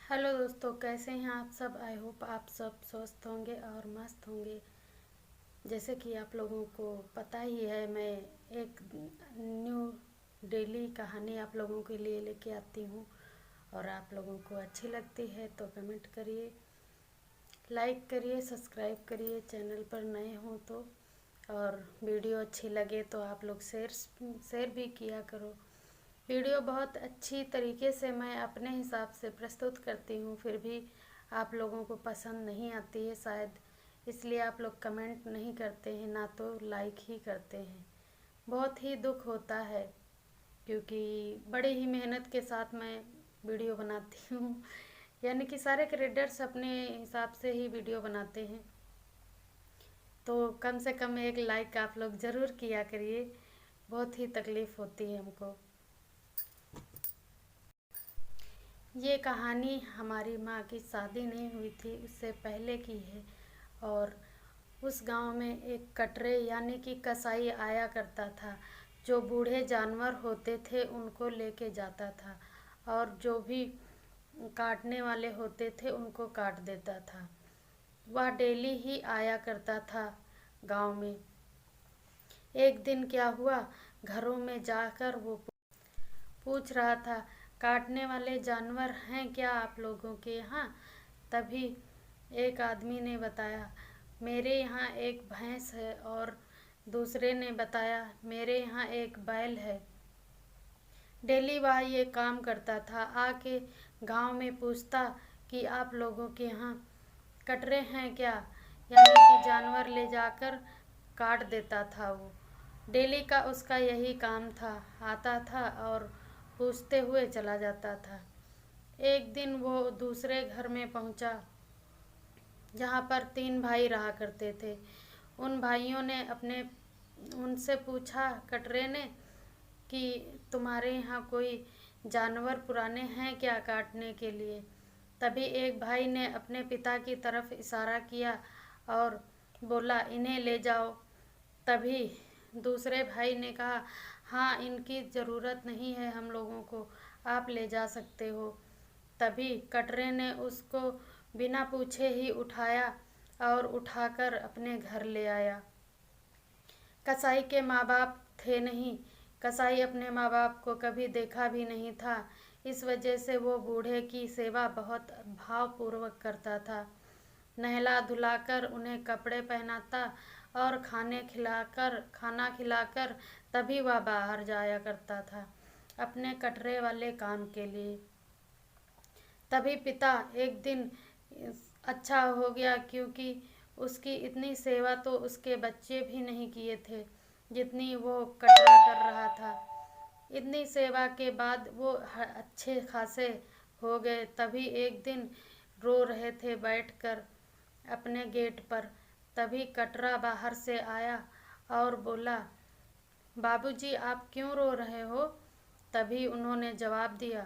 Hello दोस्तों, कैसे हैं आप सब। आई होप आप सब स्वस्थ होंगे और मस्त होंगे। जैसे कि आप लोगों को पता ही है, मैं एक न्यू डेली कहानी आप लोगों के लिए लेके आती हूँ। और आप लोगों को अच्छी लगती है तो कमेंट करिए, लाइक करिए, सब्सक्राइब करिए चैनल पर नए हों तो। और वीडियो अच्छी लगे तो आप लोग शेयर भी किया करो। वीडियो बहुत अच्छी तरीके से मैं अपने हिसाब से प्रस्तुत करती हूँ, फिर भी आप लोगों को पसंद नहीं आती है शायद, इसलिए आप लोग कमेंट नहीं करते हैं, ना तो लाइक ही करते हैं। बहुत ही दुख होता है, क्योंकि बड़ी ही मेहनत के साथ मैं वीडियो बनाती हूँ। यानी कि सारे क्रिएटर्स अपने हिसाब से ही वीडियो बनाते हैं, तो कम से कम एक लाइक आप लोग ज़रूर किया करिए। बहुत ही तकलीफ़ होती है हमको। ये कहानी हमारी माँ की शादी नहीं हुई थी, उससे पहले की है। और उस गांव में एक कटरे यानी कि कसाई आया करता था, जो बूढ़े जानवर होते थे उनको लेके जाता था, और जो भी काटने वाले होते थे उनको काट देता था। वह डेली ही आया करता था गांव में। एक दिन क्या हुआ, घरों में जाकर वो पूछ रहा था, काटने वाले जानवर हैं क्या आप लोगों के यहाँ। तभी एक आदमी ने बताया, मेरे यहाँ एक भैंस है, और दूसरे ने बताया, मेरे यहाँ एक बैल है। डेली वह ये काम करता था, आके गांव में पूछता कि आप लोगों के यहाँ कटरे हैं क्या, यानी कि जानवर ले जाकर काट देता था वो। डेली का उसका यही काम था, आता था और पूछते हुए चला जाता था। एक दिन वो दूसरे घर में पहुंचा, जहाँ पर 3 भाई रहा करते थे। उन भाइयों ने उनसे पूछा, कटरे ने, कि तुम्हारे यहाँ कोई जानवर पुराने हैं क्या काटने के लिए। तभी एक भाई ने अपने पिता की तरफ इशारा किया और बोला, इन्हें ले जाओ। तभी दूसरे भाई ने कहा, हाँ, इनकी ज़रूरत नहीं है हम लोगों को, आप ले जा सकते हो। तभी कटरे ने उसको बिना पूछे ही उठाया और उठाकर अपने घर ले आया। कसाई के माँ बाप थे नहीं, कसाई अपने माँ बाप को कभी देखा भी नहीं था। इस वजह से वो बूढ़े की सेवा बहुत भावपूर्वक करता था। नहला धुलाकर उन्हें कपड़े पहनाता और खाना खिलाकर तभी वह बाहर जाया करता था अपने कटरे वाले काम के लिए। तभी पिता एक दिन अच्छा हो गया, क्योंकि उसकी इतनी सेवा तो उसके बच्चे भी नहीं किए थे जितनी वो कटरा कर रहा था। इतनी सेवा के बाद वो अच्छे खासे हो गए। तभी एक दिन रो रहे थे बैठकर अपने गेट पर। तभी कटरा बाहर से आया और बोला, बाबूजी आप क्यों रो रहे हो। तभी उन्होंने जवाब दिया,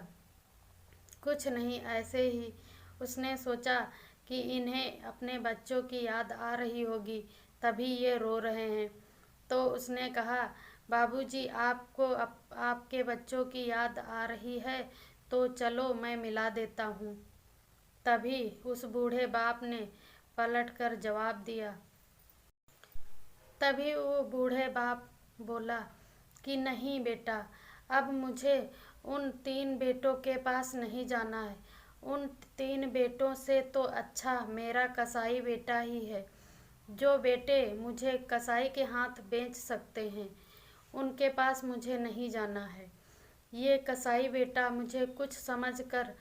कुछ नहीं, ऐसे ही। उसने सोचा कि इन्हें अपने बच्चों की याद आ रही होगी, तभी ये रो रहे हैं। तो उसने कहा, बाबूजी आपके बच्चों की याद आ रही है तो चलो मैं मिला देता हूँ। तभी उस बूढ़े बाप ने पलटकर जवाब दिया। तभी वो बूढ़े बाप बोला कि नहीं बेटा, अब मुझे उन 3 बेटों के पास नहीं जाना है। उन 3 बेटों से तो अच्छा मेरा कसाई बेटा ही है। जो बेटे मुझे कसाई के हाथ बेच सकते हैं, उनके पास मुझे नहीं जाना है। ये कसाई बेटा मुझे कुछ समझकर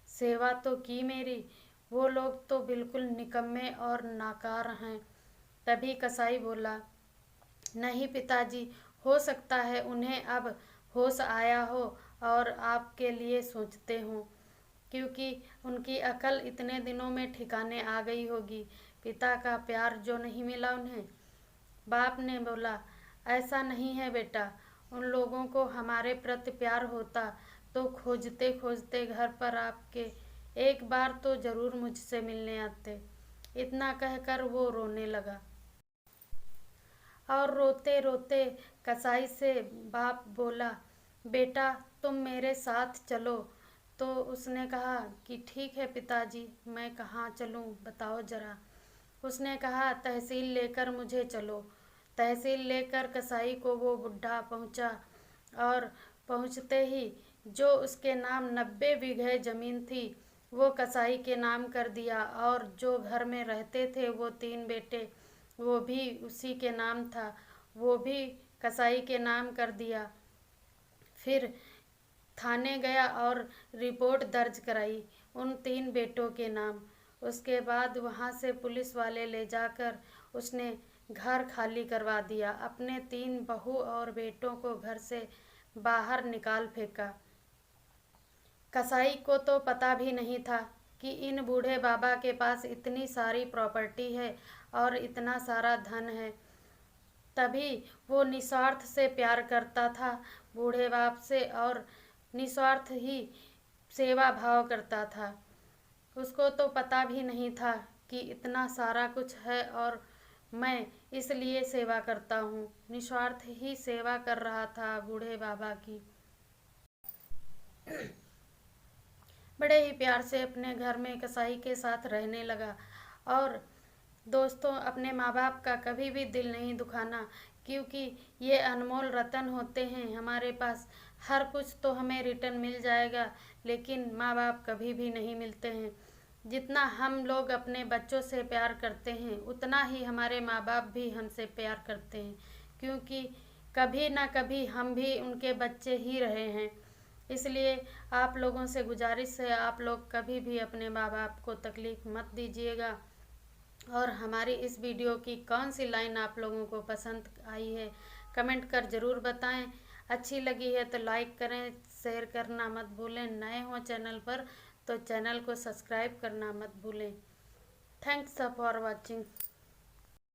सेवा तो की मेरी, वो लोग तो बिल्कुल निकम्मे और नाकार हैं। तभी कसाई बोला, नहीं पिताजी, हो सकता है उन्हें अब होश आया हो और आपके लिए सोचते हों, क्योंकि उनकी अकल इतने दिनों में ठिकाने आ गई होगी। पिता का प्यार जो नहीं मिला उन्हें। बाप ने बोला, ऐसा नहीं है बेटा, उन लोगों को हमारे प्रति प्यार होता तो खोजते खोजते घर पर आपके एक बार तो ज़रूर मुझसे मिलने आते। इतना कहकर वो रोने लगा। और रोते रोते कसाई से बाप बोला, बेटा तुम मेरे साथ चलो, तो उसने कहा कि ठीक है पिताजी, मैं कहाँ चलूँ बताओ ज़रा। उसने कहा तहसील लेकर मुझे चलो। तहसील लेकर कसाई को वो बुढ़ा पहुँचा और पहुँचते ही जो उसके नाम 90 बीघे ज़मीन थी वो कसाई के नाम कर दिया, और जो घर में रहते थे वो 3 बेटे वो भी उसी के नाम था, वो भी कसाई के नाम कर दिया। फिर थाने गया और रिपोर्ट दर्ज कराई उन 3 बेटों के नाम। उसके बाद वहाँ से पुलिस वाले ले जाकर उसने घर खाली करवा दिया, अपने 3 बहू और बेटों को घर से बाहर निकाल फेंका। कसाई को तो पता भी नहीं था कि इन बूढ़े बाबा के पास इतनी सारी प्रॉपर्टी है और इतना सारा धन है। तभी वो निस्वार्थ से प्यार करता था बूढ़े बाप से, और निस्वार्थ ही सेवा भाव करता था। उसको तो पता भी नहीं था कि इतना सारा कुछ है और मैं इसलिए सेवा करता हूँ। निस्वार्थ ही सेवा कर रहा था बूढ़े बाबा की। बड़े ही प्यार से अपने घर में कसाई के साथ रहने लगा। और दोस्तों, अपने माँ बाप का कभी भी दिल नहीं दुखाना, क्योंकि ये अनमोल रतन होते हैं हमारे पास। हर कुछ तो हमें रिटर्न मिल जाएगा, लेकिन माँ बाप कभी भी नहीं मिलते हैं। जितना हम लोग अपने बच्चों से प्यार करते हैं उतना ही हमारे माँ बाप भी हमसे प्यार करते हैं, क्योंकि कभी ना कभी हम भी उनके बच्चे ही रहे हैं। इसलिए आप लोगों से गुजारिश है, आप लोग कभी भी अपने माँ बाप को तकलीफ़ मत दीजिएगा। और हमारी इस वीडियो की कौन सी लाइन आप लोगों को पसंद आई है कमेंट कर ज़रूर बताएं। अच्छी लगी है तो लाइक करें, शेयर करना मत भूलें। नए हो चैनल पर तो चैनल को सब्सक्राइब करना मत भूलें। Thanks for watching.